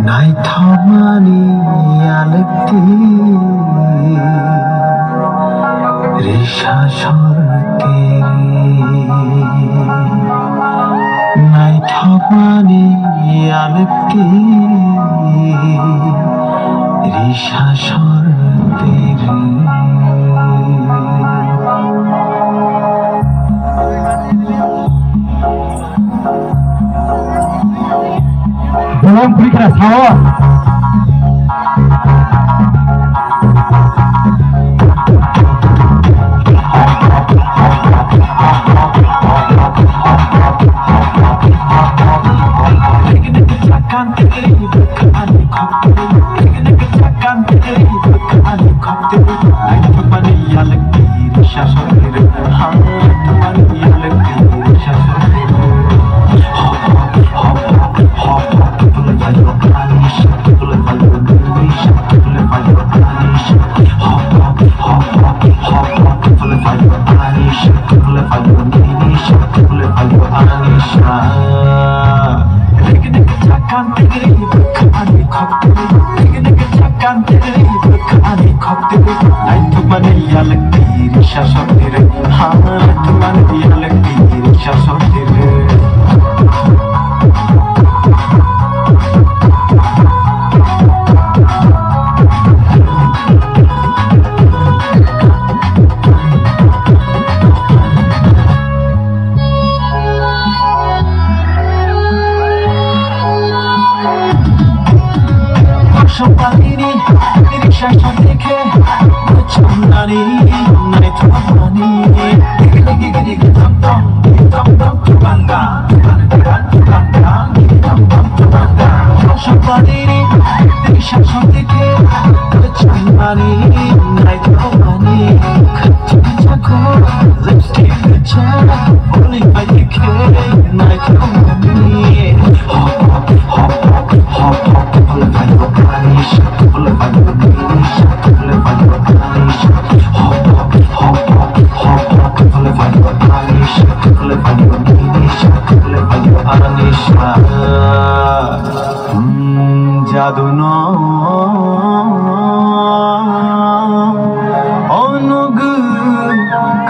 নাই থামানি আলতি রেশা সরতে নাই থামানি আলতি রেশা সরতে belum beli keras sawah ini diri saya dekhe chandani nai thani gigi gigi tam tam banga chandani diri saya dekhe chandani nai thani khati chako lipstick cha only by dekhe nai thani জাদু অনুগ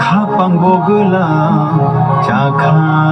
খাপাং বগলা চাখা